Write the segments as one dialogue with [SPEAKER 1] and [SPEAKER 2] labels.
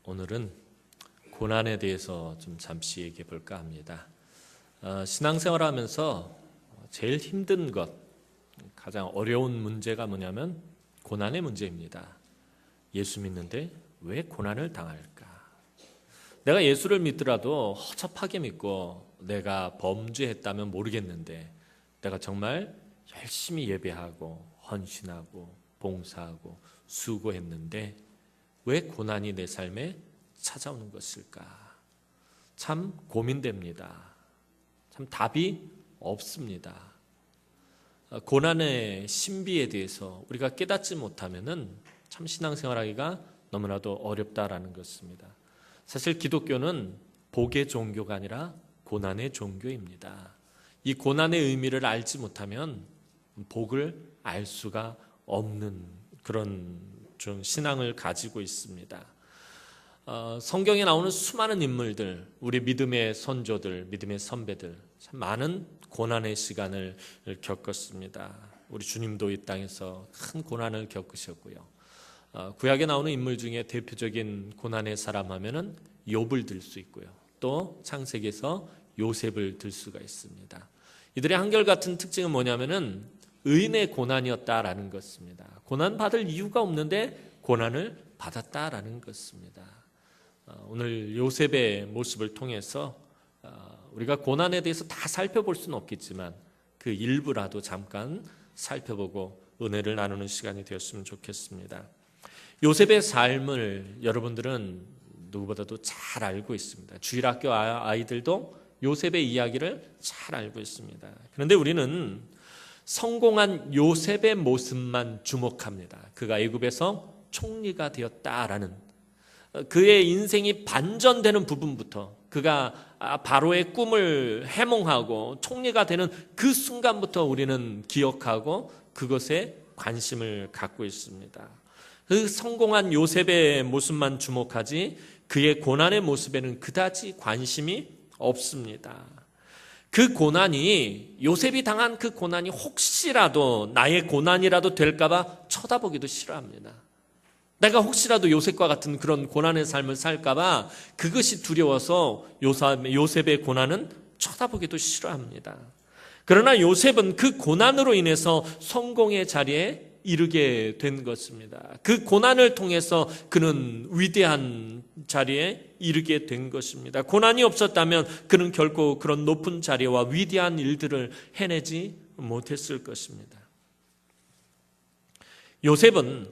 [SPEAKER 1] 오늘은 고난에 대해서 좀 잠시 얘기해 볼까 합니다. 신앙생활 하면서 제일 힘든 것, 가장 어려운 문제가 뭐냐면 고난의 문제입니다. 예수 믿는데 왜 고난을 당할까? 내가 예수를 믿더라도 허접하게 믿고 내가 범죄했다면 모르겠는데 내가 정말 열심히 예배하고 헌신하고 봉사하고 수고했는데 왜 고난이 내 삶에 찾아오는 것일까? 참 고민됩니다. 참 답이 없습니다. 고난의 신비에 대해서 우리가 깨닫지 못하면은 참 신앙생활하기가 너무나도 어렵다라는 것입니다. 사실 기독교는 복의 종교가 아니라 고난의 종교입니다. 이 고난의 의미를 알지 못하면 복을 알 수가 없는 그런 좀 신앙을 가지고 있습니다. 성경에 나오는 수많은 인물들, 우리 믿음의 선조들, 믿음의 선배들 참 많은 고난의 시간을 겪었습니다. 우리 주님도 이 땅에서 큰 고난을 겪으셨고요. 구약에 나오는 인물 중에 대표적인 고난의 사람 하면은 욥을 들 수 있고요. 또 창세기에서 요셉을 들 수가 있습니다. 이들의 한결같은 특징은 뭐냐면은 의인의 고난이었다라는 것입니다. 고난 받을 이유가 없는데 고난을 받았다라는 것입니다. 오늘 요셉의 모습을 통해서 우리가 고난에 대해서 다 살펴볼 수는 없겠지만 그 일부라도 잠깐 살펴보고 은혜를 나누는 시간이 되었으면 좋겠습니다. 요셉의 삶을 여러분들은 누구보다도 잘 알고 있습니다. 주일학교 아이들도 요셉의 이야기를 잘 알고 있습니다. 그런데 우리는 성공한 요셉의 모습만 주목합니다. 그가 애굽에서 총리가 되었다라는 그의 인생이 반전되는 부분부터 그가 바로의 꿈을 해몽하고 총리가 되는 그 순간부터 우리는 기억하고 그것에 관심을 갖고 있습니다. 그 성공한 요셉의 모습만 주목하지 그의 고난의 모습에는 그다지 관심이 없습니다. 그 고난이 요셉이 당한 그 고난이 혹시라도 나의 고난이라도 될까봐 쳐다보기도 싫어합니다. 내가 혹시라도 요셉과 같은 그런 고난의 삶을 살까봐 그것이 두려워서 요셉의 고난은 쳐다보기도 싫어합니다. 그러나 요셉은 그 고난으로 인해서 성공의 자리에 이르게 된 것입니다. 그 고난을 통해서 그는 위대한 자리에 이르게 된 것입니다. 고난이 없었다면 그는 결코 그런 높은 자리와 위대한 일들을 해내지 못했을 것입니다. 요셉은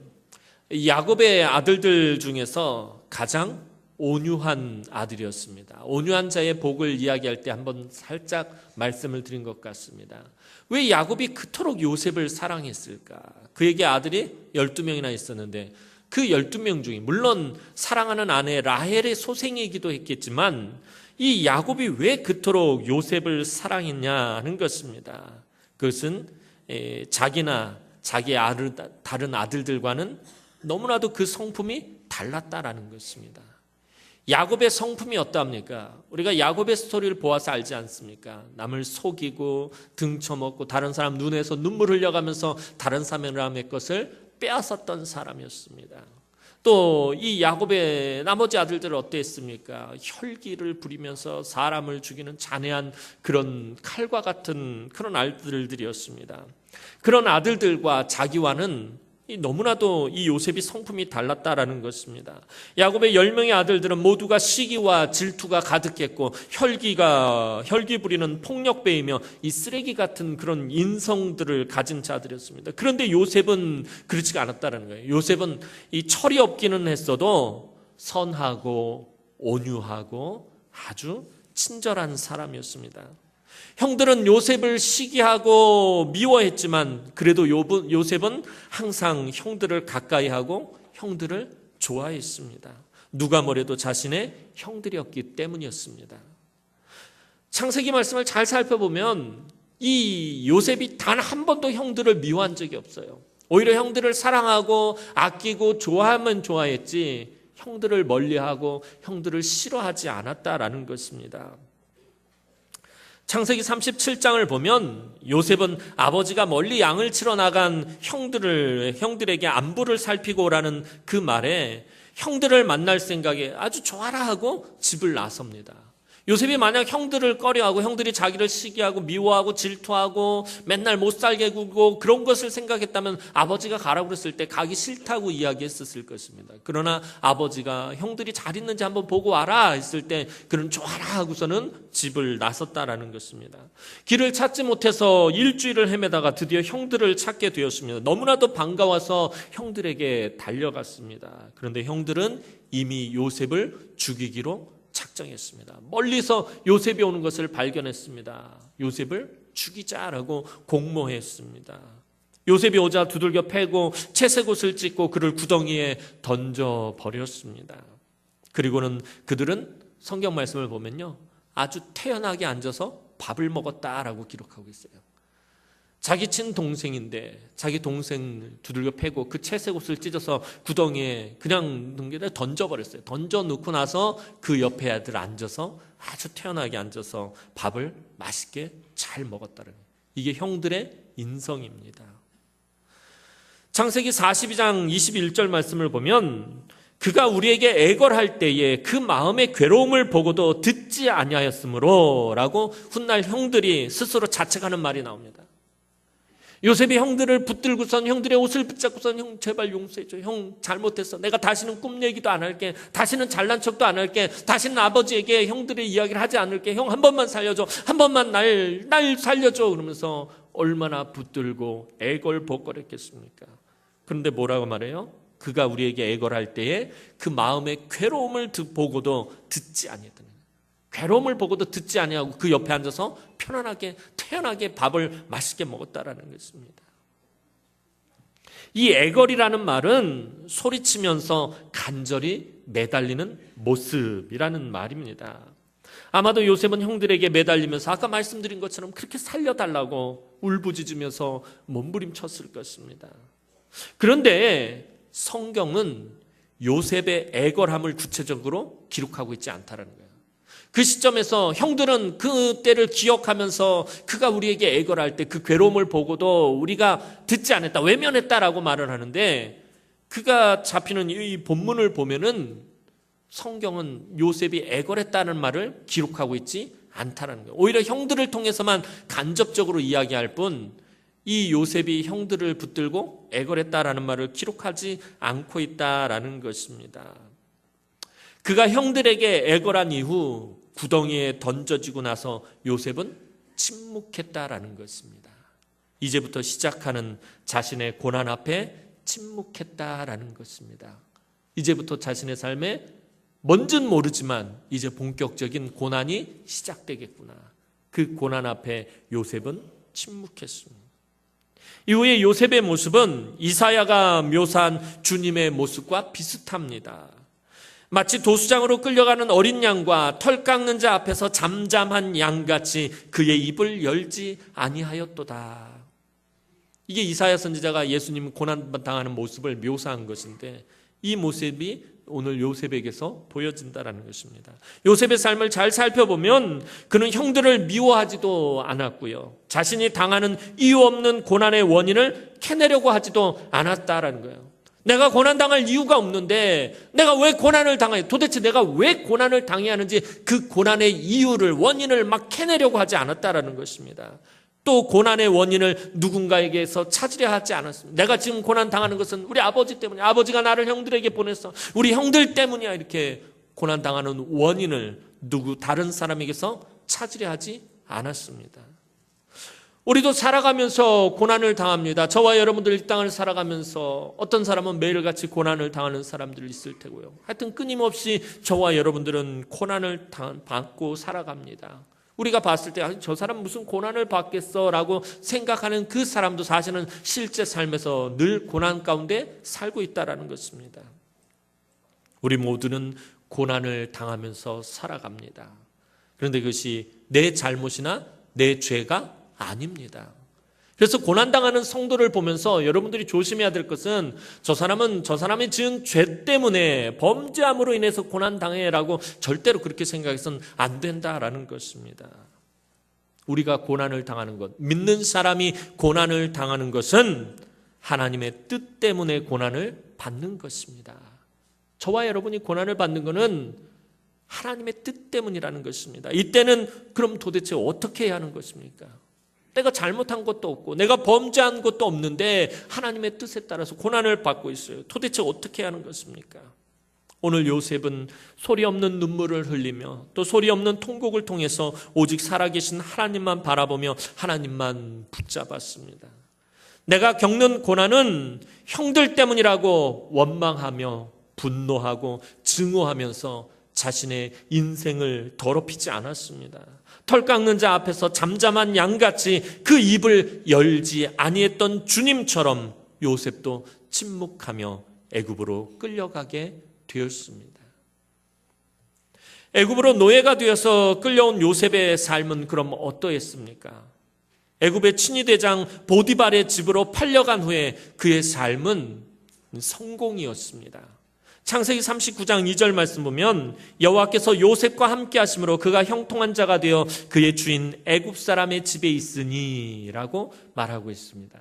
[SPEAKER 1] 야곱의 아들들 중에서 가장 온유한 아들이었습니다. 온유한 자의 복을 이야기할 때 한번 살짝 말씀을 드린 것 같습니다. 왜 야곱이 그토록 요셉을 사랑했을까? 그에게 아들이 12명이나 있었는데 그 12명 중에 물론 사랑하는 아내 라헬의 소생이기도 했겠지만 이 야곱이 왜 그토록 요셉을 사랑했냐 하는 것입니다. 그것은 자기나 자기의 다른 아들들과는 너무나도 그 성품이 달랐다라는 것입니다. 야곱의 성품이 어떠합니까? 우리가 야곱의 스토리를 보아서 알지 않습니까? 남을 속이고 등쳐먹고 다른 사람 눈에서 눈물 흘려가면서 다른 사람의 것을 빼앗았던 사람이었습니다. 또 이 야곱의 나머지 아들들은 어땠습니까? 혈기를 부리면서 사람을 죽이는 잔해한 그런 칼과 같은 그런 아들들이었습니다. 그런 아들들과 자기와는 너무나도 이 요셉이 성품이 달랐다라는 것입니다. 야곱의 10명의 아들들은 모두가 시기와 질투가 가득했고 혈기 부리는 폭력배이며 이 쓰레기 같은 그런 인성들을 가진 자들이었습니다. 그런데 요셉은 그렇지가 않았다는 거예요. 요셉은 이 철이 없기는 했어도 선하고 온유하고 아주 친절한 사람이었습니다. 형들은 요셉을 시기하고 미워했지만 그래도 요셉은 항상 형들을 가까이 하고 형들을 좋아했습니다. 누가 뭐래도 자신의 형들이었기 때문이었습니다. 창세기 말씀을 잘 살펴보면 이 요셉이 단 한 번도 형들을 미워한 적이 없어요. 오히려 형들을 사랑하고 아끼고 좋아하면 좋아했지 형들을 멀리하고 형들을 싫어하지 않았다라는 것입니다. 창세기 37장을 보면 요셉은 아버지가 멀리 양을 치러 나간 형들에게 안부를 살피고 오라는 그 말에 형들을 만날 생각에 아주 좋아라 하고 집을 나섭니다. 요셉이 만약 형들을 꺼려하고 형들이 자기를 시기하고 미워하고 질투하고 맨날 못 살게 굴고 그런 것을 생각했다면 아버지가 가라고 그랬을 때 가기 싫다고 이야기했었을 것입니다. 그러나 아버지가 형들이 잘 있는지 한번 보고 와라 했을 때 그는 좋아라 하고서는 집을 나섰다라는 것입니다. 길을 찾지 못해서 일주일을 헤매다가 드디어 형들을 찾게 되었습니다. 너무나도 반가워서 형들에게 달려갔습니다. 그런데 형들은 이미 요셉을 죽이기로 작정했습니다. 멀리서 요셉이 오는 것을 발견했습니다. 요셉을 죽이자라고 공모했습니다. 요셉이 오자 두들겨 패고 채색옷을 찢고 그를 구덩이에 던져버렸습니다. 그리고는 그들은 성경 말씀을 보면요, 아주 태연하게 앉아서 밥을 먹었다라고 기록하고 있어요. 자기 친동생인데 자기 동생을 두들겨 패고 그 채색옷을 찢어서 구덩이에 그냥 던져버렸어요. 던져놓고 나서 그 옆에 아들 앉아서 아주 태연하게 앉아서 밥을 맛있게 잘 먹었다는 거예요. 이게 형들의 인성입니다. 창세기 42장 21절 말씀을 보면 그가 우리에게 애걸할 때에 그 마음의 괴로움을 보고도 듣지 아니하였으므로 라고 훗날 형들이 스스로 자책하는 말이 나옵니다. 요셉이 형들을 붙들고선 형들의 옷을 붙잡고선 형 제발 용서해줘. 형 잘못했어. 내가 다시는 꿈 얘기도 안 할게. 다시는 잘난 척도 안 할게. 다시는 아버지에게 형들의 이야기를 하지 않을게. 형 한 번만 살려줘. 한 번만 날 살려줘. 그러면서 얼마나 붙들고 애걸복걸했겠습니까? 그런데 뭐라고 말해요? 그가 우리에게 애걸할 때에 그 마음의 괴로움을 보고도 듣지 아니했다. 괴로움을 보고도 듣지 아니하고 그 옆에 앉아서 편안하게 태연하게 밥을 맛있게 먹었다라는 것입니다. 이 애걸이라는 말은 소리치면서 간절히 매달리는 모습이라는 말입니다. 아마도 요셉은 형들에게 매달리면서 아까 말씀드린 것처럼 그렇게 살려달라고 울부짖으면서 몸부림쳤을 것입니다. 그런데 성경은 요셉의 애걸함을 구체적으로 기록하고 있지 않다는 거예요. 그 시점에서 형들은 그 때를 기억하면서 그가 우리에게 애걸할 때 그 괴로움을 보고도 우리가 듣지 않았다, 외면했다라고 말을 하는데, 그가 잡히는 이 본문을 보면은 성경은 요셉이 애걸했다는 말을 기록하고 있지 않다는 거예요. 오히려 형들을 통해서만 간접적으로 이야기할 뿐 이 요셉이 형들을 붙들고 애걸했다라는 말을 기록하지 않고 있다라는 것입니다. 그가 형들에게 애걸한 이후 구덩이에 던져지고 나서 요셉은 침묵했다라는 것입니다. 이제부터 시작하는 자신의 고난 앞에 침묵했다라는 것입니다. 이제부터 자신의 삶에 뭔진 모르지만 이제 본격적인 고난이 시작되겠구나. 그 고난 앞에 요셉은 침묵했습니다. 이후에 요셉의 모습은 이사야가 묘사한 주님의 모습과 비슷합니다. 마치 도수장으로 끌려가는 어린 양과 털 깎는 자 앞에서 잠잠한 양같이 그의 입을 열지 아니하였도다. 이게 이사야 선지자가 예수님 고난당하는 모습을 묘사한 것인데, 이 모습이 오늘 요셉에게서 보여진다는 것입니다. 요셉의 삶을 잘 살펴보면 그는 형들을 미워하지도 않았고요, 자신이 당하는 이유 없는 고난의 원인을 캐내려고 하지도 않았다라는 거예요. 내가 고난당할 이유가 없는데 내가 왜 고난을 당해, 도대체 내가 왜 고난을 당해야 하는지 그 고난의 이유를, 원인을 막 캐내려고 하지 않았다라는 것입니다. 또 고난의 원인을 누군가에게서 찾으려 하지 않았습니다. 내가 지금 고난 당하는 것은 우리 아버지 때문이야. 아버지가 나를 형들에게 보냈어. 우리 형들 때문이야. 이렇게 고난 당하는 원인을 다른 사람에게서 찾으려 하지 않았습니다. 우리도 살아가면서 고난을 당합니다. 저와 여러분들 이 땅을 살아가면서 어떤 사람은 매일같이 고난을 당하는 사람들이 있을 테고요. 하여튼 끊임없이 저와 여러분들은 고난을 받고 살아갑니다. 우리가 봤을 때 저 사람 무슨 고난을 받겠어 라고 생각하는 그 사람도 사실은 실제 삶에서 늘 고난 가운데 살고 있다는 것입니다. 우리 모두는 고난을 당하면서 살아갑니다. 그런데 그것이 내 잘못이나 내 죄가 아닙니다. 그래서 고난당하는 성도를 보면서 여러분들이 조심해야 될 것은 저 사람이 지은 죄 때문에, 범죄함으로 인해서 고난당해라고 절대로 그렇게 생각해서는 안 된다라는 것입니다. 우리가 고난을 당하는 것, 믿는 사람이 고난을 당하는 것은 하나님의 뜻 때문에 고난을 받는 것입니다. 저와 여러분이 고난을 받는 것은 하나님의 뜻 때문이라는 것입니다. 이때는 그럼 도대체 어떻게 해야 하는 것입니까? 내가 잘못한 것도 없고 내가 범죄한 것도 없는데 하나님의 뜻에 따라서 고난을 받고 있어요. 도대체 어떻게 해야 하는 것입니까? 오늘 요셉은 소리 없는 눈물을 흘리며 또 소리 없는 통곡을 통해서 오직 살아계신 하나님만 바라보며 하나님만 붙잡았습니다. 내가 겪는 고난은 형들 때문이라고 원망하며 분노하고 증오하면서 자신의 인생을 더럽히지 않았습니다. 털 깎는 자 앞에서 잠잠한 양같이 그 입을 열지 아니했던 주님처럼 요셉도 침묵하며 애굽으로 끌려가게 되었습니다. 애굽으로 노예가 되어서 끌려온 요셉의 삶은 그럼 어떠했습니까? 애굽의 친위대장 보디발의 집으로 팔려간 후에 그의 삶은 성공이었습니다. 창세기 39장 2절 말씀 보면 여호와께서 요셉과 함께 하심으로 그가 형통한 자가 되어 그의 주인 애굽 사람의 집에 있으니 라고 말하고 있습니다.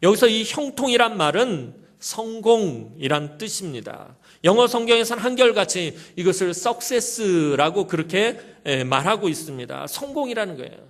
[SPEAKER 1] 여기서 이 형통이란 말은 성공이란 뜻입니다. 영어 성경에서는 한결같이 이것을 success라고 그렇게 말하고 있습니다. 성공이라는 거예요.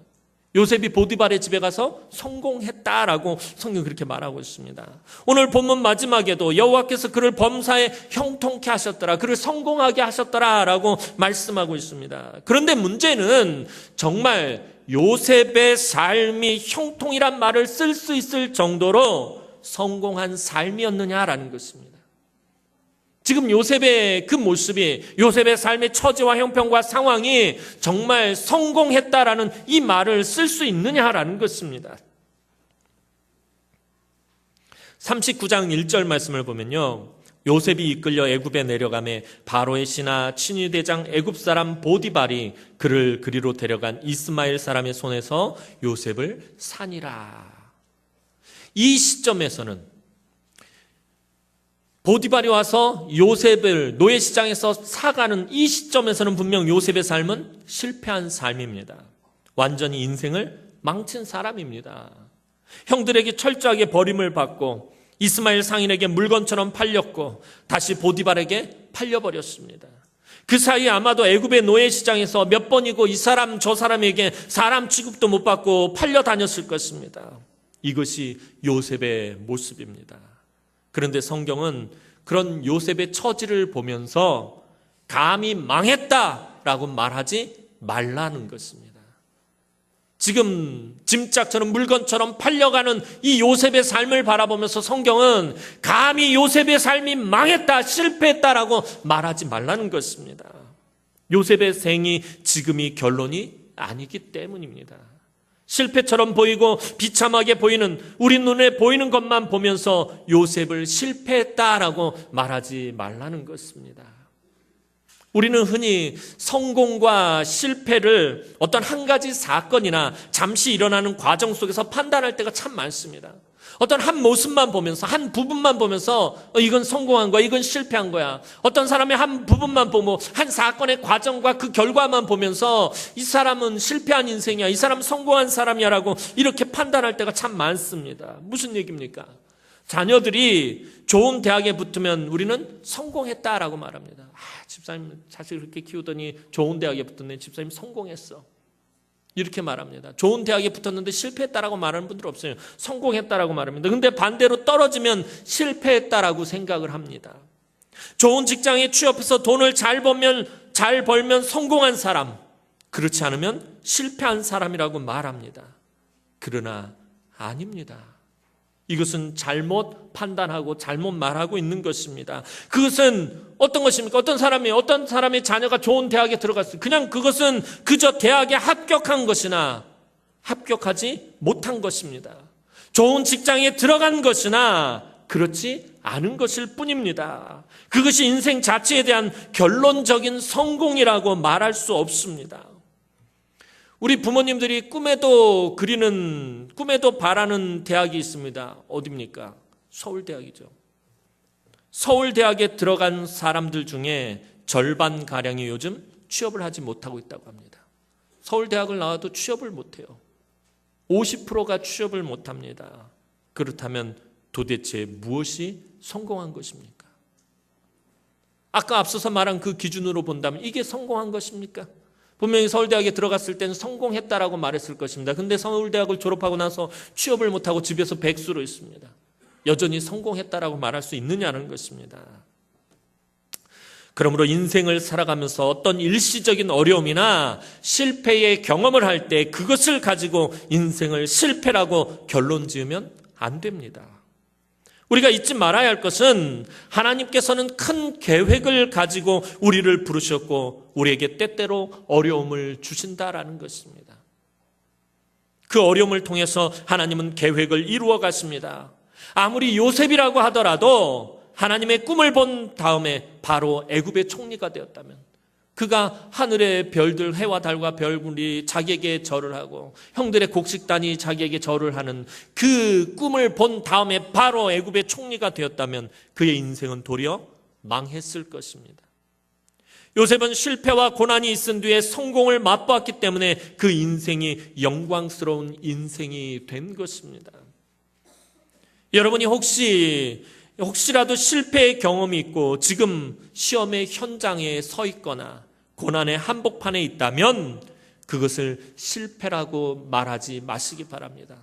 [SPEAKER 1] 요셉이 보디발의 집에 가서 성공했다라고 성경 그렇게 말하고 있습니다. 오늘 본문 마지막에도 여호와께서 그를 범사에 형통케 하셨더라, 그를 성공하게 하셨더라라고 말씀하고 있습니다. 그런데 문제는 정말 요셉의 삶이 형통이란 말을 쓸 수 있을 정도로 성공한 삶이었느냐라는 것입니다. 지금 요셉의 그 모습이, 요셉의 삶의 처지와 형편과 상황이 정말 성공했다라는 이 말을 쓸 수 있느냐라는 것입니다. 39장 1절 말씀을 보면요, 요셉이 이끌려 애굽에 내려가매 바로의 신하 친위대장 애굽 사람 보디발이 그를 그리로 데려간 이스마엘 사람의 손에서 요셉을 산이라. 이 시점에서는 보디발이 와서 요셉을 노예시장에서 사가는 이 시점에서는 분명 요셉의 삶은 실패한 삶입니다. 완전히 인생을 망친 사람입니다. 형들에게 철저하게 버림을 받고 이스마엘 상인에게 물건처럼 팔렸고 다시 보디발에게 팔려버렸습니다. 그 사이에 아마도 애굽의 노예시장에서 몇 번이고 이 사람 저 사람에게 사람 취급도 못 받고 팔려 다녔을 것입니다. 이것이 요셉의 모습입니다. 그런데 성경은 그런 요셉의 처지를 보면서 감히 망했다라고 말하지 말라는 것입니다. 지금 짐짝처럼 물건처럼 팔려가는 이 요셉의 삶을 바라보면서 성경은 감히 요셉의 삶이 망했다, 실패했다라고 말하지 말라는 것입니다. 요셉의 생이 지금이 결론이 아니기 때문입니다. 실패처럼 보이고 비참하게 보이는, 우리 눈에 보이는 것만 보면서 요셉을 실패했다라고 말하지 말라는 것입니다. 우리는 흔히 성공과 실패를 어떤 한 가지 사건이나 잠시 일어나는 과정 속에서 판단할 때가 참 많습니다. 어떤 한 모습만 보면서, 한 부분만 보면서 이건 성공한 거야, 이건 실패한 거야. 어떤 사람의 한 부분만 보고 한 사건의 과정과 그 결과만 보면서 이 사람은 실패한 인생이야, 이 사람은 성공한 사람이야 라고 이렇게 판단할 때가 참 많습니다. 무슨 얘기입니까? 자녀들이 좋은 대학에 붙으면 우리는 성공했다라고 말합니다. 집사님 자식 그렇게 키우더니 좋은 대학에 붙었네, 집사님 성공했어, 이렇게 말합니다. 좋은 대학에 붙었는데 실패했다라고 말하는 분들 없어요. 성공했다라고 말합니다. 근데 반대로 떨어지면 실패했다라고 생각을 합니다. 좋은 직장에 취업해서 돈을 잘 벌면 성공한 사람, 그렇지 않으면 실패한 사람이라고 말합니다. 그러나 아닙니다. 이것은 잘못 판단하고 잘못 말하고 있는 것입니다. 그것은 어떤 것입니까? 어떤 사람의 자녀가 좋은 대학에 들어갔어요. 그냥 그것은 그저 대학에 합격한 것이나 합격하지 못한 것입니다. 좋은 직장에 들어간 것이나 그렇지 않은 것일 뿐입니다. 그것이 인생 자체에 대한 결론적인 성공이라고 말할 수 없습니다. 우리 부모님들이 꿈에도 바라는 대학이 있습니다. 어디입니까? 서울대학이죠. 서울대학에 들어간 사람들 중에 절반가량이 요즘 취업을 하지 못하고 있다고 합니다. 서울대학을 나와도 취업을 못해요. 50%가 취업을 못합니다. 그렇다면 도대체 무엇이 성공한 것입니까? 아까 앞서서 말한 그 기준으로 본다면 이게 성공한 것입니까? 분명히 서울대학에 들어갔을 때는 성공했다라고 말했을 것입니다. 근데 서울대학을 졸업하고 나서 취업을 못하고 집에서 백수로 있습니다. 여전히 성공했다라고 말할 수 있느냐는 것입니다. 그러므로 인생을 살아가면서 어떤 일시적인 어려움이나 실패의 경험을 할 때 그것을 가지고 인생을 실패라고 결론 지으면 안 됩니다. 우리가 잊지 말아야 할 것은 하나님께서는 큰 계획을 가지고 우리를 부르셨고 우리에게 때때로 어려움을 주신다라는 것입니다. 그 어려움을 통해서 하나님은 계획을 이루어 가십니다. 아무리 요셉이라고 하더라도 하나님의 꿈을 본 다음에 바로 애굽의 총리가 되었다면, 그가 하늘의 별들, 해와 달과 별들이 자기에게 절을 하고 형들의 곡식단이 자기에게 절을 하는 그 꿈을 본 다음에 바로 애굽의 총리가 되었다면 그의 인생은 도리어 망했을 것입니다. 요셉은 실패와 고난이 있은 뒤에 성공을 맛보았기 때문에 그 인생이 영광스러운 인생이 된 것입니다. 여러분이 혹시라도 실패의 경험이 있고 지금 시험의 현장에 서 있거나 고난의 한복판에 있다면 그것을 실패라고 말하지 마시기 바랍니다.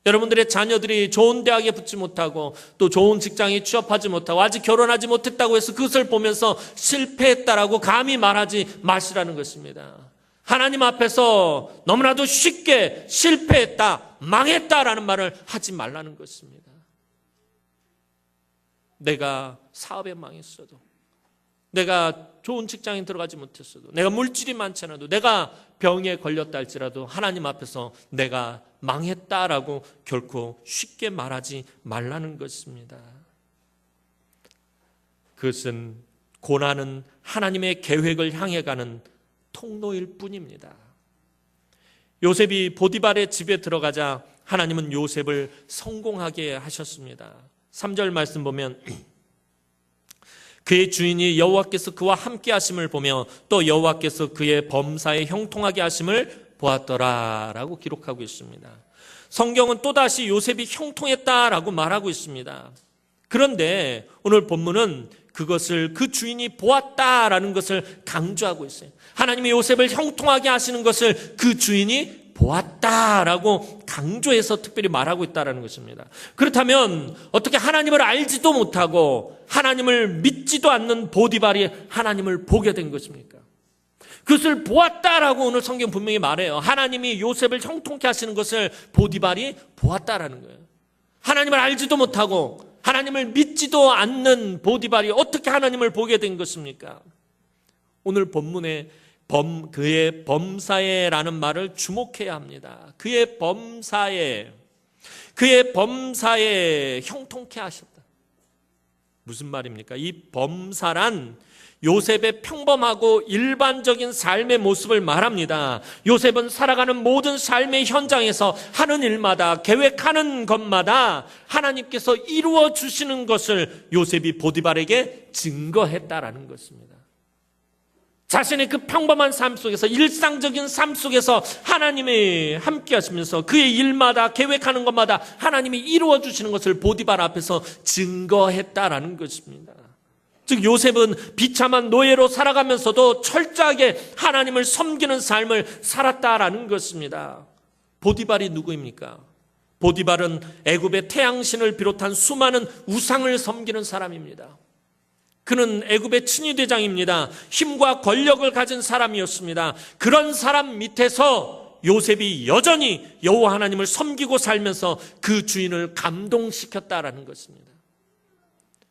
[SPEAKER 1] 여러분들의 자녀들이 좋은 대학에 붙지 못하고 또 좋은 직장에 취업하지 못하고 아직 결혼하지 못했다고 해서 그것을 보면서 실패했다라고 감히 말하지 마시라는 것입니다. 하나님 앞에서 너무나도 쉽게 실패했다, 망했다라는 말을 하지 말라는 것입니다. 내가 사업에 망했어도, 내가 좋은 직장에 들어가지 못했어도, 내가 물질이 많지 않아도, 내가 병에 걸렸다 할지라도 하나님 앞에서 내가 망했다라고 결코 쉽게 말하지 말라는 것입니다. 그것은 고난은 하나님의 계획을 향해 가는 통로일 뿐입니다. 요셉이 보디발의 집에 들어가자 하나님은 요셉을 성공하게 하셨습니다. 3절 말씀 보면 그의 주인이 여호와께서 그와 함께 하심을 보며 또 여호와께서 그의 범사에 형통하게 하심을 보았더라라고 기록하고 있습니다. 성경은 또다시 요셉이 형통했다라고 말하고 있습니다. 그런데 오늘 본문은 그것을 그 주인이 보았다라는 것을 강조하고 있어요. 하나님이 요셉을 형통하게 하시는 것을 그 주인이 보았다라고 강조해서 특별히 말하고 있다는 것입니다. 그렇다면 어떻게 하나님을 알지도 못하고 하나님을 믿지도 않는 보디발이 하나님을 보게 된 것입니까? 그것을 보았다라고 오늘 성경 분명히 말해요. 하나님이 요셉을 형통케 하시는 것을 보디발이 보았다라는 거예요. 하나님을 알지도 못하고 하나님을 믿지도 않는 보디발이 어떻게 하나님을 보게 된 것입니까? 오늘 본문에 그의 범사에라는 말을 주목해야 합니다. 그의 범사에 형통케 하셨다. 무슨 말입니까? 이 범사란 요셉의 평범하고 일반적인 삶의 모습을 말합니다. 요셉은 살아가는 모든 삶의 현장에서 하는 일마다, 계획하는 것마다 하나님께서 이루어 주시는 것을 요셉이 보디발에게 증거했다라는 것입니다. 자신의 그 평범한 삶 속에서, 일상적인 삶 속에서 하나님이 함께 하시면서 그의 일마다, 계획하는 것마다 하나님이 이루어 주시는 것을 보디발 앞에서 증거했다라는 것입니다. 즉 요셉은 비참한 노예로 살아가면서도 철저하게 하나님을 섬기는 삶을 살았다라는 것입니다. 보디발이 누구입니까? 보디발은 애굽의 태양신을 비롯한 수많은 우상을 섬기는 사람입니다. 그는 애굽의 친위대장입니다. 힘과 권력을 가진 사람이었습니다. 그런 사람 밑에서 요셉이 여전히 여호와 하나님을 섬기고 살면서 그 주인을 감동시켰다라는 것입니다.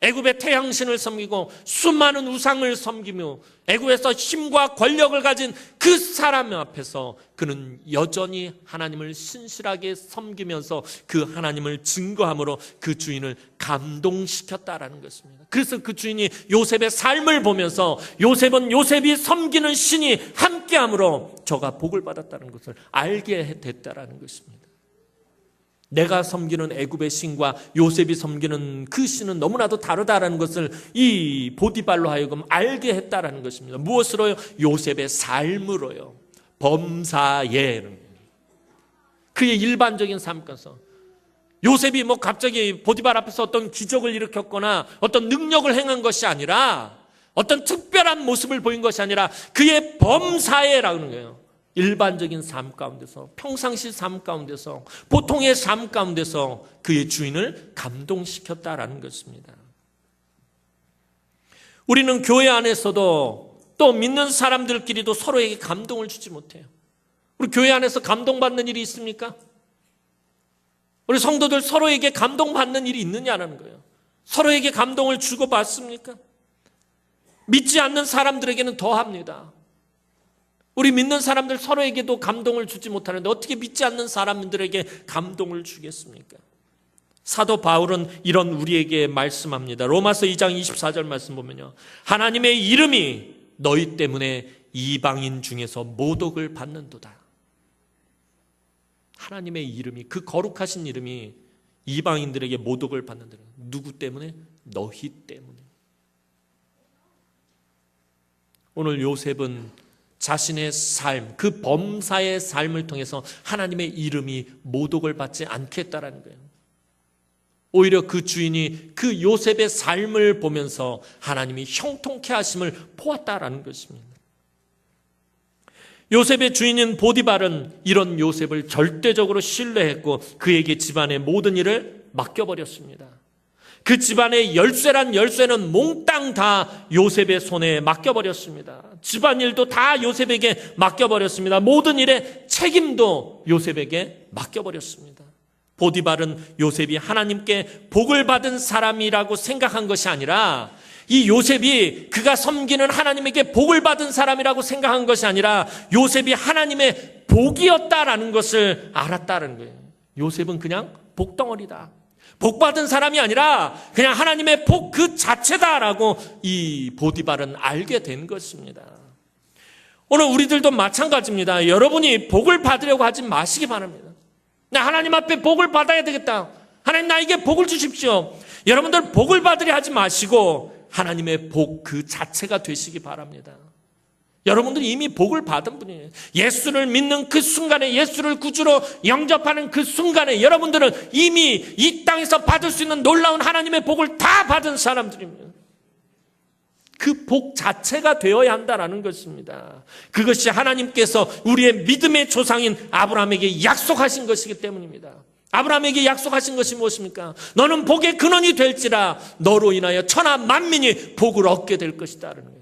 [SPEAKER 1] 애굽의 태양신을 섬기고 수많은 우상을 섬기며 애굽에서 힘과 권력을 가진 그 사람 앞에서 그는 여전히 하나님을 신실하게 섬기면서 그 하나님을 증거함으로 그 주인을 감동시켰다라는 것입니다. 그래서 그 주인이 요셉의 삶을 보면서 요셉은 요셉이 섬기는 신이 함께함으로 저가 복을 받았다는 것을 알게 됐다라는 것입니다. 내가 섬기는 애굽의 신과 요셉이 섬기는 그 신은 너무나도 다르다라는 것을 이 보디발로 하여금 알게 했다라는 것입니다. 무엇으로요? 요셉의 삶으로요. 범사에. 그의 일반적인 삶에서 요셉이 갑자기 보디발 앞에서 어떤 기적을 일으켰거나 어떤 능력을 행한 것이 아니라 어떤 특별한 모습을 보인 것이 아니라 그의 범사에라고 하는 거예요. 일반적인 삶 가운데서, 평상시 삶 가운데서, 보통의 삶 가운데서 그의 주인을 감동시켰다라는 것입니다. 우리는 교회 안에서도 또 믿는 사람들끼리도 서로에게 감동을 주지 못해요. 우리 교회 안에서 감동받는 일이 있습니까? 우리 성도들 서로에게 감동받는 일이 있느냐는 거예요. 서로에게 감동을 주고받습니까? 믿지 않는 사람들에게는 더 합니다. 우리 믿는 사람들 서로에게도 감동을 주지 못하는데 어떻게 믿지 않는 사람들에게 감동을 주겠습니까? 사도 바울은 이런 우리에게 말씀합니다. 로마서 2장 24절 말씀 보면요, 하나님의 이름이 너희 때문에 이방인 중에서 모독을 받는도다. 하나님의 이름이, 그 거룩하신 이름이 이방인들에게 모독을 받는다. 누구 때문에? 너희 때문에. 오늘 요셉은 자신의 삶, 그 범사의 삶을 통해서 하나님의 이름이 모독을 받지 않겠다라는 거예요. 오히려 그 주인이 그 요셉의 삶을 보면서 하나님이 형통케 하심을 보았다라는 것입니다. 요셉의 주인인 보디발은 이런 요셉을 절대적으로 신뢰했고 그에게 집안의 모든 일을 맡겨버렸습니다. 그 집안의 열쇠란 열쇠는 몽땅 다 요셉의 손에 맡겨버렸습니다. 집안일도 다 요셉에게 맡겨버렸습니다. 모든 일의 책임도 요셉에게 맡겨버렸습니다. 보디발은 요셉이 하나님께 복을 받은 사람이라고 생각한 것이 아니라, 이 요셉이 그가 섬기는 하나님에게 복을 받은 사람이라고 생각한 것이 아니라 요셉이 하나님의 복이었다라는 것을 알았다는 거예요. 요셉은 그냥 복덩어리다, 복 받은 사람이 아니라 그냥 하나님의 복 그 자체다라고 이 보디발은 알게 된 것입니다. 오늘 우리들도 마찬가지입니다. 여러분이 복을 받으려고 하지 마시기 바랍니다. 나 하나님 앞에 복을 받아야 되겠다, 하나님 나에게 복을 주십시오. 여러분들 복을 받으려 하지 마시고 하나님의 복 그 자체가 되시기 바랍니다. 여러분들은 이미 복을 받은 분이에요. 예수를 믿는 그 순간에, 예수를 구주로 영접하는 그 순간에 여러분들은 이미 이 땅에서 받을 수 있는 놀라운 하나님의 복을 다 받은 사람들입니다. 그 복 자체가 되어야 한다는 것입니다. 그것이 하나님께서 우리의 믿음의 조상인 아브라함에게 약속하신 것이기 때문입니다. 아브라함에게 약속하신 것이 무엇입니까? 너는 복의 근원이 될지라 너로 인하여 천하 만민이 복을 얻게 될 것이다라는 거예요.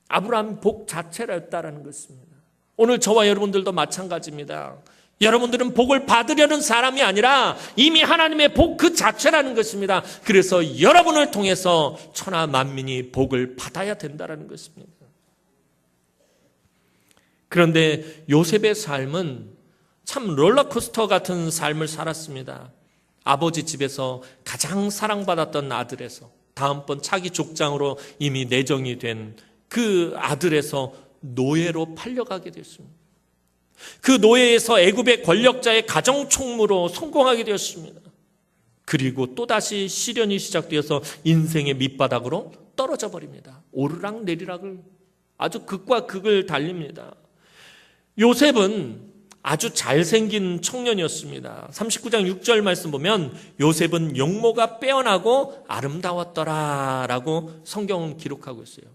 [SPEAKER 1] 아브라함 복 자체였다라는 것입니다. 오늘 저와 여러분들도 마찬가지입니다. 여러분들은 복을 받으려는 사람이 아니라 이미 하나님의 복 그 자체라는 것입니다. 그래서 여러분을 통해서 천하 만민이 복을 받아야 된다는 것입니다. 그런데 요셉의 삶은 참 롤러코스터 같은 삶을 살았습니다. 아버지 집에서 가장 사랑받았던 아들에서 다음번 차기 족장으로 이미 내정이 된 그 아들에서 노예로 팔려가게 됐습니다. 그 노예에서 애굽의 권력자의 가정총무로 성공하게 되었습니다. 그리고 또다시 시련이 시작되어서 인생의 밑바닥으로 떨어져 버립니다. 오르락 내리락을 아주 극과 극을 달립니다. 요셉은 아주 잘생긴 청년이었습니다. 39장 6절 말씀 보면 요셉은 용모가 빼어나고 아름다웠더라 라고 성경은 기록하고 있어요.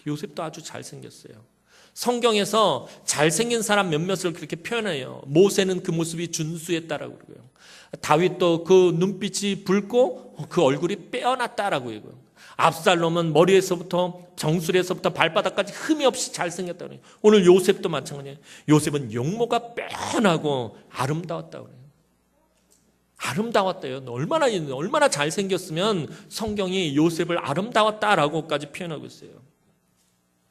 [SPEAKER 1] 요셉도 아주 잘생겼어요. 성경에서 잘생긴 사람 몇몇을 그렇게 표현해요. 모세는 그 모습이 준수했다라고 그러고요. 다윗도 그 눈빛이 붉고 그 얼굴이 빼어났다라고 해요. 압살롬은 머리에서부터 정수리에서부터 발바닥까지 흠이 없이 잘생겼다고 해요. 오늘 요셉도 마찬가지예요. 요셉은 용모가 빼어나고 아름다웠다고 해요. 아름다웠대요. 얼마나 잘생겼으면 성경이 요셉을 아름다웠다라고까지 표현하고 있어요.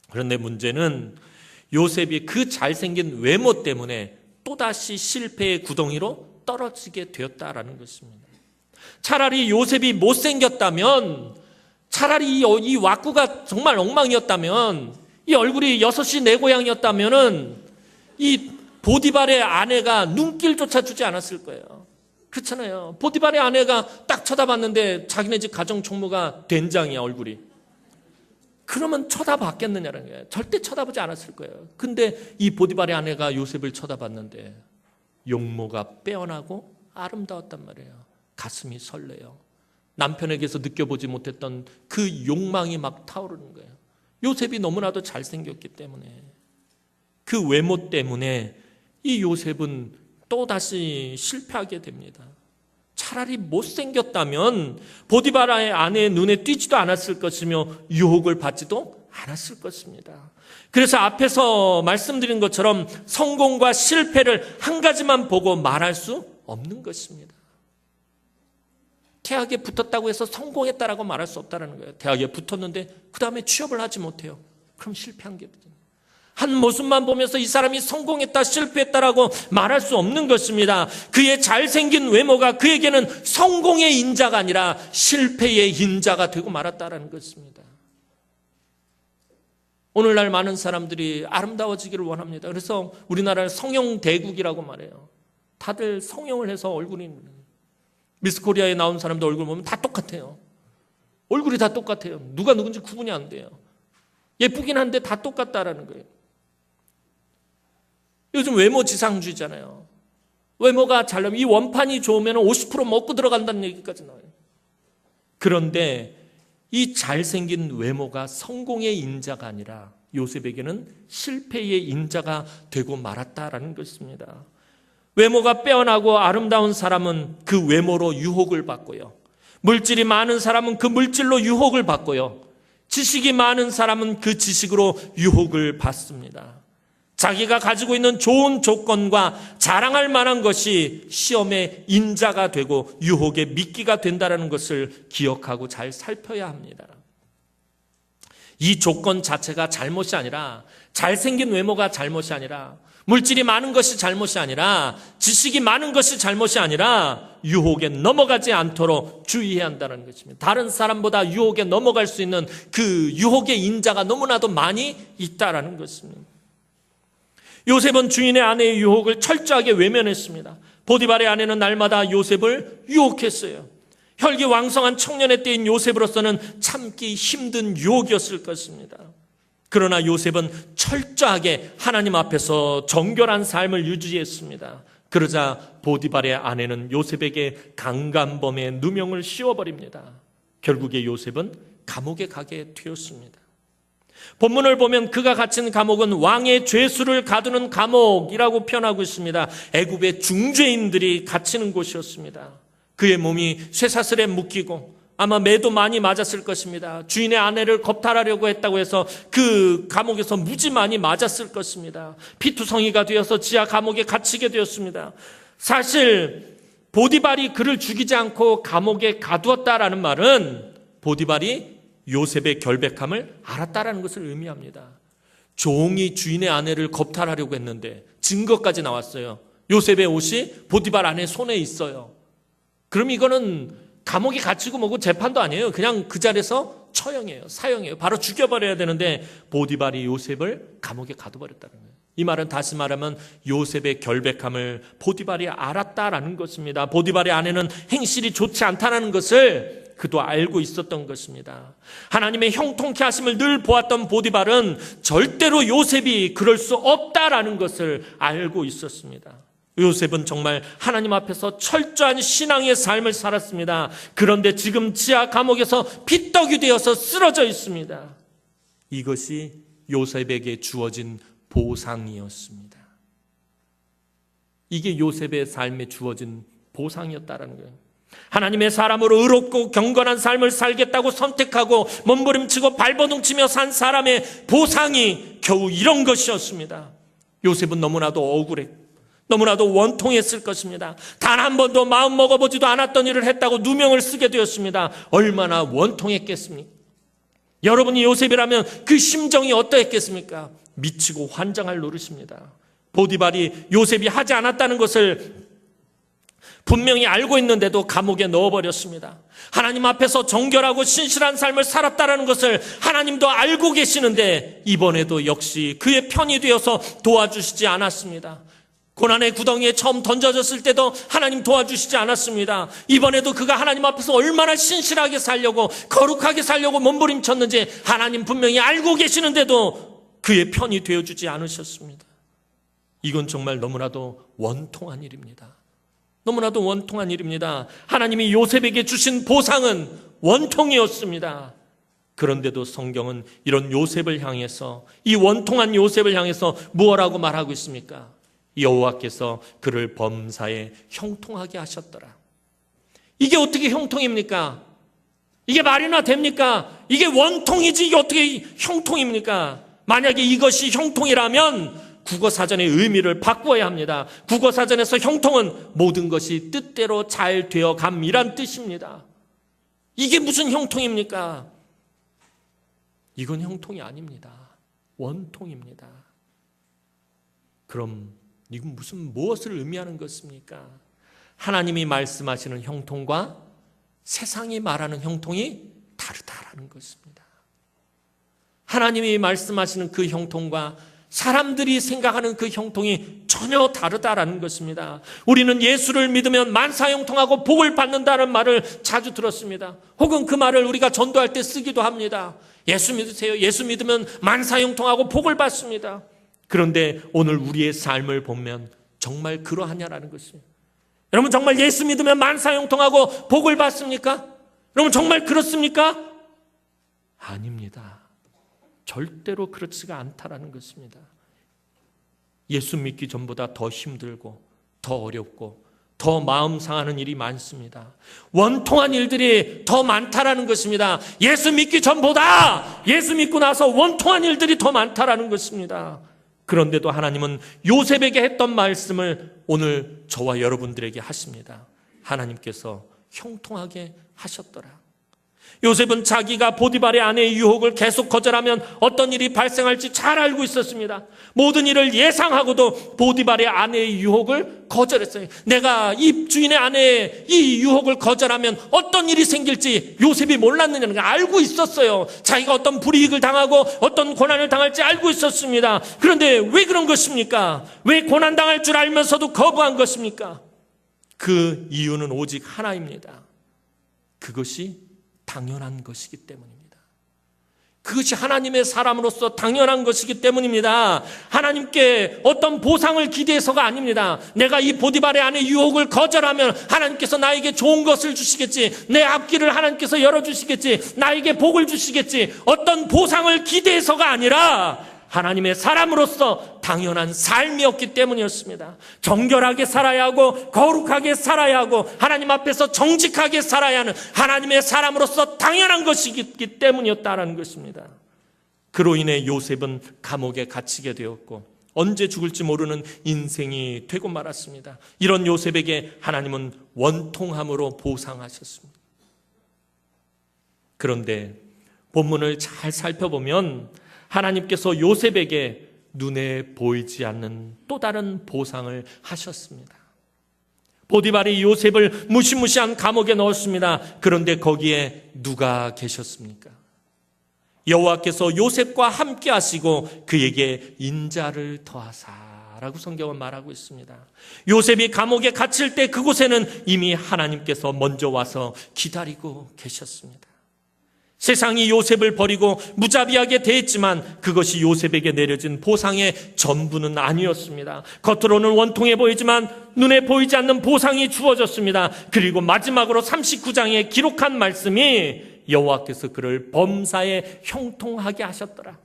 [SPEAKER 1] 그런데 문제는 요셉이 그 잘생긴 외모 때문에 또다시 실패의 구덩이로 떨어지게 되었다라는 것입니다. 차라리 요셉이 못생겼다면, 차라리 이 왁구가 정말 엉망이었다면, 이 얼굴이 6시 내 고향이었다면 이 보디발의 아내가 눈길조차 주지 않았을 거예요. 그렇잖아요. 보디발의 아내가 딱 쳐다봤는데 자기네 집 가정총무가 된장이야, 얼굴이. 그러면 쳐다봤겠느냐는 거예요. 절대 쳐다보지 않았을 거예요. 근데 이 보디발의 아내가 요셉을 쳐다봤는데 용모가 빼어나고 아름다웠단 말이에요. 가슴이 설레요. 남편에게서 느껴보지 못했던 그 욕망이 막 타오르는 거예요. 요셉이 너무나도 잘생겼기 때문에, 그 외모 때문에 이 요셉은 또다시 실패하게 됩니다. 차라리 못생겼다면 보디바라의 아내의 눈에 띄지도 않았을 것이며 유혹을 받지도 않았을 것입니다. 그래서 앞에서 말씀드린 것처럼 성공과 실패를 한 가지만 보고 말할 수 없는 것입니다. 대학에 붙었다고 해서 성공했다라고 말할 수 없다는 거예요. 대학에 붙었는데 그 다음에 취업을 하지 못해요. 그럼 실패한 게 되죠. 한 모습만 보면서 이 사람이 성공했다, 실패했다라고 말할 수 없는 것입니다. 그의 잘생긴 외모가 그에게는 성공의 인자가 아니라 실패의 인자가 되고 말았다라는 것입니다. 오늘날 많은 사람들이 아름다워지기를 원합니다. 그래서 우리나라를 성형대국이라고 말해요. 다들 성형을 해서 얼굴이, 미스 코리아에 나온 사람들 얼굴 보면 다 똑같아요. 얼굴이 다 똑같아요. 누가 누군지 구분이 안 돼요. 예쁘긴 한데 다 똑같다라는 거예요. 요즘 외모 지상주의잖아요. 외모가 잘 나오면 이 원판이 좋으면 50% 먹고 들어간다는 얘기까지 나와요. 그런데 이 잘생긴 외모가 성공의 인자가 아니라 요셉에게는 실패의 인자가 되고 말았다라는 것입니다. 외모가 빼어나고 아름다운 사람은 그 외모로 유혹을 받고요. 물질이 많은 사람은 그 물질로 유혹을 받고요. 지식이 많은 사람은 그 지식으로 유혹을 받습니다. 자기가 가지고 있는 좋은 조건과 자랑할 만한 것이 시험의 인자가 되고 유혹의 미끼가 된다는 것을 기억하고 잘 살펴야 합니다. 이 조건 자체가 잘못이 아니라, 잘생긴 외모가 잘못이 아니라, 물질이 많은 것이 잘못이 아니라, 지식이 많은 것이 잘못이 아니라 유혹에 넘어가지 않도록 주의해야 한다는 것입니다. 다른 사람보다 유혹에 넘어갈 수 있는 그 유혹의 인자가 너무나도 많이 있다라는 것입니다. 요셉은 주인의 아내의 유혹을 철저하게 외면했습니다. 보디발의 아내는 날마다 요셉을 유혹했어요. 혈기왕성한 청년의 때인 요셉으로서는 참기 힘든 유혹이었을 것입니다. 그러나 요셉은 철저하게 하나님 앞에서 정결한 삶을 유지했습니다. 그러자 보디발의 아내는 요셉에게 강간범의 누명을 씌워버립니다. 결국에 요셉은 감옥에 가게 되었습니다. 본문을 보면 그가 갇힌 감옥은 왕의 죄수를 가두는 감옥이라고 표현하고 있습니다. 애굽의 중죄인들이 갇히는 곳이었습니다. 그의 몸이 쇠사슬에 묶이고 아마 매도 많이 맞았을 것입니다. 주인의 아내를 겁탈하려고 했다고 해서 그 감옥에서 무지 많이 맞았을 것입니다. 피투성이가 되어서 지하 감옥에 갇히게 되었습니다. 사실 보디발이 그를 죽이지 않고 감옥에 가두었다라는 말은 보디발이 요셉의 결백함을 알았다라는 것을 의미합니다. 종이 주인의 아내를 겁탈하려고 했는데 증거까지 나왔어요. 요셉의 옷이 보디발 아내 손에 있어요. 그럼 이거는 감옥에 갇히고 뭐고 재판도 아니에요. 그냥 그 자리에서 처형이에요. 사형이에요. 바로 죽여버려야 되는데 보디발이 요셉을 감옥에 가둬버렸다는 거예요. 이 말은 다시 말하면 요셉의 결백함을 보디발이 알았다라는 것입니다. 보디발의 아내는 행실이 좋지 않다는 것을 그도 알고 있었던 것입니다. 하나님의 형통케 하심을 늘 보았던 보디발은 절대로 요셉이 그럴 수 없다라는 것을 알고 있었습니다. 요셉은 정말 하나님 앞에서 철저한 신앙의 삶을 살았습니다. 그런데 지금 지하 감옥에서 핏떡이 되어서 쓰러져 있습니다. 이것이 요셉에게 주어진 보상이었습니다. 이게 요셉의 삶에 주어진 보상이었다는 거예요. 하나님의 사람으로 의롭고 경건한 삶을 살겠다고 선택하고 몸부림치고 발버둥치며 산 사람의 보상이 겨우 이런 것이었습니다. 요셉은 너무나도 억울했고 너무나도 원통했을 것입니다. 단 한 번도 마음 먹어보지도 않았던 일을 했다고 누명을 쓰게 되었습니다. 얼마나 원통했겠습니까? 여러분이 요셉이라면 그 심정이 어떠했겠습니까? 미치고 환장할 노릇입니다. 보디발이 요셉이 하지 않았다는 것을 분명히 알고 있는데도 감옥에 넣어버렸습니다. 하나님 앞에서 정결하고 신실한 삶을 살았다는 것을 하나님도 알고 계시는데 이번에도 역시 그의 편이 되어서 도와주시지 않았습니다. 고난의 구덩이에 처음 던져졌을 때도 하나님 도와주시지 않았습니다. 이번에도 그가 하나님 앞에서 얼마나 신실하게 살려고 거룩하게 살려고 몸부림쳤는지 하나님 분명히 알고 계시는데도 그의 편이 되어주지 않으셨습니다. 이건 정말 너무나도 원통한 일입니다. 너무나도 원통한 일입니다. 하나님이 요셉에게 주신 보상은 원통이었습니다. 그런데도 성경은 이런 요셉을 향해서, 이 원통한 요셉을 향해서 무엇라고 말하고 있습니까? 여호와께서 그를 범사에 형통하게 하셨더라. 이게 어떻게 형통입니까? 이게 말이나 됩니까? 이게 원통이지 이게 어떻게 형통입니까? 만약에 이것이 형통이라면 국어사전의 의미를 바꾸어야 합니다. 국어사전에서 형통은 모든 것이 뜻대로 잘 되어감이란 뜻입니다. 이게 무슨 형통입니까? 이건 형통이 아닙니다. 원통입니다. 그럼 이건 무엇을 의미하는 것입니까? 하나님이 말씀하시는 형통과 세상이 말하는 형통이 다르다라는 것입니다. 하나님이 말씀하시는 그 형통과 사람들이 생각하는 그 형통이 전혀 다르다라는 것입니다. 우리는 예수를 믿으면 만사형통하고 복을 받는다는 말을 자주 들었습니다. 혹은 그 말을 우리가 전도할 때 쓰기도 합니다. 예수 믿으세요. 예수 믿으면 만사형통하고 복을 받습니다. 그런데 오늘 우리의 삶을 보면 정말 그러하냐라는 것입니다. 여러분 정말 예수 믿으면 만사형통하고 복을 받습니까? 여러분 정말 그렇습니까? 아닙니다. 절대로 그렇지가 않다라는 것입니다. 예수 믿기 전보다 더 힘들고 더 어렵고 더 마음 상하는 일이 많습니다. 원통한 일들이 더 많다라는 것입니다. 예수 믿기 전보다 예수 믿고 나서 원통한 일들이 더 많다라는 것입니다. 그런데도 하나님은 요셉에게 했던 말씀을 오늘 저와 여러분들에게 하십니다. 하나님께서 형통하게 하셨더라. 요셉은 자기가 보디발의 아내의 유혹을 계속 거절하면 어떤 일이 발생할지 잘 알고 있었습니다. 모든 일을 예상하고도 보디발의 아내의 유혹을 거절했어요. 내가 이 주인의 아내의 이 유혹을 거절하면 어떤 일이 생길지 요셉이 몰랐느냐는 걸 알고 있었어요. 자기가 어떤 불이익을 당하고 어떤 고난을 당할지 알고 있었습니다. 그런데 왜 그런 것입니까? 왜 고난당할 줄 알면서도 거부한 것입니까? 그 이유는 오직 하나입니다. 그것이 당연한 것이기 때문입니다. 그것이 하나님의 사람으로서 당연한 것이기 때문입니다. 하나님께 어떤 보상을 기대해서가 아닙니다. 내가 이 보디발의 아내 유혹을 거절하면 하나님께서 나에게 좋은 것을 주시겠지, 내 앞길을 하나님께서 열어주시겠지, 나에게 복을 주시겠지, 어떤 보상을 기대해서가 아니라 하나님의 사람으로서 당연한 삶이었기 때문이었습니다. 정결하게 살아야 하고 거룩하게 살아야 하고 하나님 앞에서 정직하게 살아야 하는 하나님의 사람으로서 당연한 것이기 때문이었다라는 것입니다. 그로 인해 요셉은 감옥에 갇히게 되었고 언제 죽을지 모르는 인생이 되고 말았습니다. 이런 요셉에게 하나님은 원통함으로 보상하셨습니다. 그런데 본문을 잘 살펴보면 하나님께서 요셉에게 눈에 보이지 않는 또 다른 보상을 하셨습니다. 보디발이 요셉을 무시무시한 감옥에 넣었습니다. 그런데 거기에 누가 계셨습니까? 여호와께서 요셉과 함께 하시고 그에게 인자를 더하사라고 성경은 말하고 있습니다. 요셉이 감옥에 갇힐 때 그곳에는 이미 하나님께서 먼저 와서 기다리고 계셨습니다. 세상이 요셉을 버리고 무자비하게 대했지만 그것이 요셉에게 내려진 보상의 전부는 아니었습니다. 겉으로는 원통해 보이지만 눈에 보이지 않는 보상이 주어졌습니다. 그리고 마지막으로 39장에 기록한 말씀이 여호와께서 그를 범사에 형통하게 하셨더라.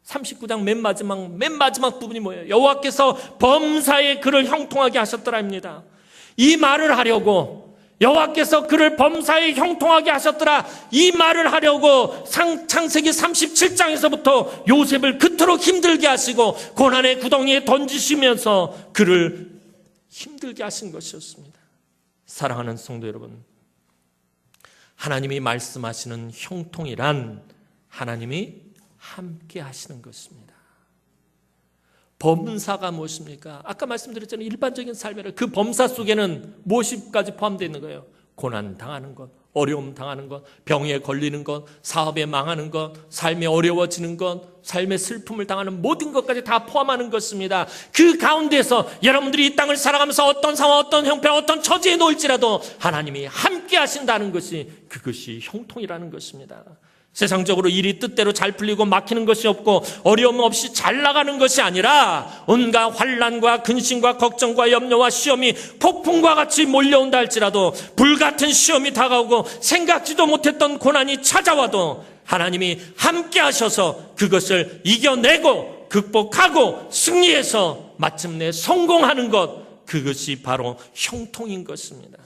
[SPEAKER 1] 39장 맨 마지막 부분이 뭐예요? 여호와께서 범사에 그를 형통하게 하셨더라입니다. 이 말을 하려고 여호와께서 그를 범사에 형통하게 하셨더라, 이 말을 하려고 창세기 37장에서부터 요셉을 그토록 힘들게 하시고 고난의 구덩이에 던지시면서 그를 힘들게 하신 것이었습니다. 사랑하는 성도 여러분, 하나님이 말씀하시는 형통이란 하나님이 함께 하시는 것입니다. 범사가 무엇입니까? 아까 말씀드렸잖아요. 일반적인 삶이라 그 범사 속에는 무엇이까지 포함되어 있는 거예요? 고난 당하는 것, 어려움 당하는 것, 병에 걸리는 것, 사업에 망하는 것, 삶에 어려워지는 것, 삶의 슬픔을 당하는 모든 것까지 다 포함하는 것입니다. 그 가운데서 여러분들이 이 땅을 살아가면서 어떤 상황, 어떤 형편, 어떤 처지에 놓일지라도 하나님이 함께 하신다는 것이 그것이 형통이라는 것입니다. 세상적으로 일이 뜻대로 잘 풀리고 막히는 것이 없고 어려움 없이 잘 나가는 것이 아니라 온갖 환난과 근심과 걱정과 염려와 시험이 폭풍과 같이 몰려온다 할지라도 불같은 시험이 다가오고 생각지도 못했던 고난이 찾아와도 하나님이 함께 하셔서 그것을 이겨내고 극복하고 승리해서 마침내 성공하는 것, 그것이 바로 형통인 것입니다.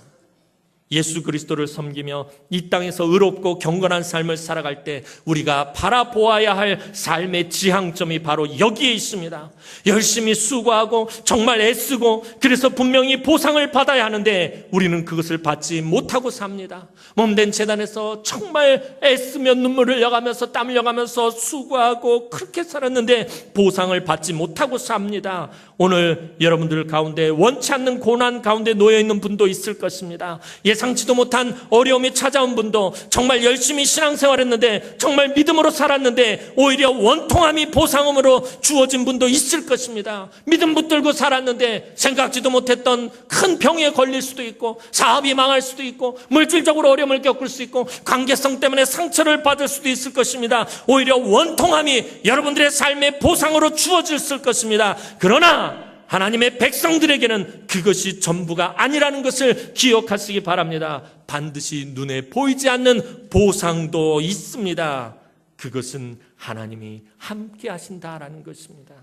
[SPEAKER 1] 예수 그리스도를 섬기며 이 땅에서 의롭고 경건한 삶을 살아갈 때 우리가 바라보아야 할 삶의 지향점이 바로 여기에 있습니다. 열심히 수고하고 정말 애쓰고 그래서 분명히 보상을 받아야 하는데 우리는 그것을 받지 못하고 삽니다. 몸된 재단에서 정말 애쓰며 눈물을 흘려가면서 땀을 흘려가면서 수고하고 그렇게 살았는데 보상을 받지 못하고 삽니다. 오늘 여러분들 가운데 원치 않는 고난 가운데 놓여있는 분도 있을 것입니다. 예상치도 못한 어려움이 찾아온 분도 정말 열심히 신앙생활했는데 정말 믿음으로 살았는데 오히려 원통함이 보상음으로 주어진 분도 있을 것입니다. 믿음 붙들고 살았는데 생각지도 못했던 큰 병에 걸릴 수도 있고 사업이 망할 수도 있고 물질적으로 어려움을 겪을 수 있고 관계성 때문에 상처를 받을 수도 있을 것입니다. 오히려 원통함이 여러분들의 삶의 보상으로 주어질 것입니다. 그러나 하나님의 백성들에게는 그것이 전부가 아니라는 것을 기억하시기 바랍니다. 반드시 눈에 보이지 않는 보상도 있습니다. 그것은 하나님이 함께 하신다라는 것입니다.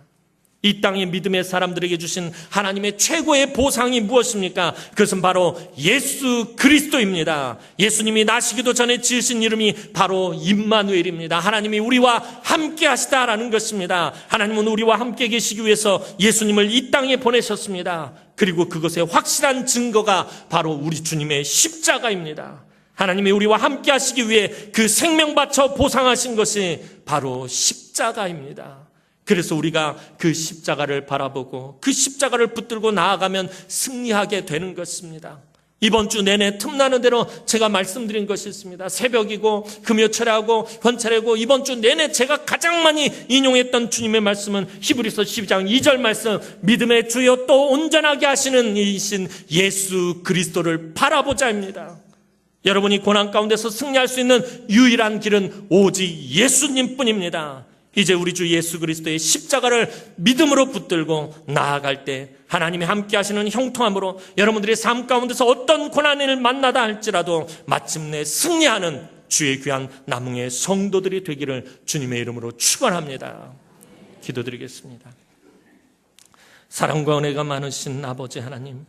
[SPEAKER 1] 이 땅의 믿음의 사람들에게 주신 하나님의 최고의 보상이 무엇입니까? 그것은 바로 예수 그리스도입니다. 예수님이 나시기도 전에 지으신 이름이 바로 임마누엘입니다. 하나님이 우리와 함께 하시다라는 것입니다. 하나님은 우리와 함께 계시기 위해서 예수님을 이 땅에 보내셨습니다. 그리고 그것의 확실한 증거가 바로 우리 주님의 십자가입니다. 하나님이 우리와 함께 하시기 위해 그 생명 바쳐 보상하신 것이 바로 십자가입니다. 그래서 우리가 그 십자가를 바라보고 그 십자가를 붙들고 나아가면 승리하게 되는 것입니다. 이번 주 내내 틈나는 대로 제가 말씀드린 것이 있습니다. 새벽이고 금요철하고 현찰이고 이번 주 내내 제가 가장 많이 인용했던 주님의 말씀은 히브리서 12장 2절 말씀, 믿음의 주여 또 온전하게 하시는 이신 예수 그리스도를 바라보자입니다. 여러분이 고난 가운데서 승리할 수 있는 유일한 길은 오직 예수님뿐입니다. 이제 우리 주 예수 그리스도의 십자가를 믿음으로 붙들고 나아갈 때 하나님이 함께 하시는 형통함으로 여러분들의 삶 가운데서 어떤 고난을 만나다 할지라도 마침내 승리하는 주의 귀한 남흥의 성도들이 되기를 주님의 이름으로 축원합니다. 기도드리겠습니다. 사랑과 은혜가 많으신 아버지 하나님,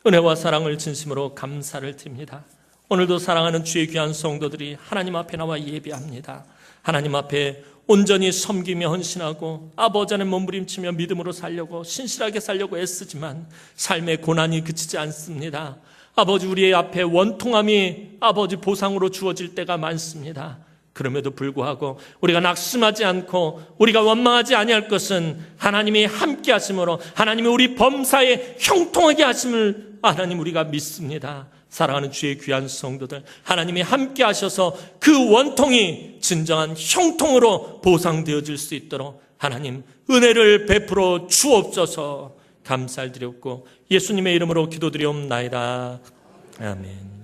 [SPEAKER 1] 은혜와 사랑을 진심으로 감사를 드립니다. 오늘도 사랑하는 주의 귀한 성도들이 하나님 앞에 나와 예배합니다. 하나님 앞에 온전히 섬기며 헌신하고 아버지 안에 몸부림치며 믿음으로 살려고 신실하게 살려고 애쓰지만 삶의 고난이 그치지 않습니다. 아버지, 우리의 앞에 원통함이 아버지 보상으로 주어질 때가 많습니다. 그럼에도 불구하고 우리가 낙심하지 않고 우리가 원망하지 아니할 것은 하나님이 함께 하심으로 하나님이 우리 범사에 형통하게 하심을 하나님 우리가 믿습니다. 사랑하는 주의 귀한 성도들, 하나님이 함께 하셔서 그 원통이 진정한 형통으로 보상되어질 수 있도록 하나님 은혜를 베풀어 주옵소서. 감사를 드렸고 예수님의 이름으로 기도드리옵나이다. 아멘.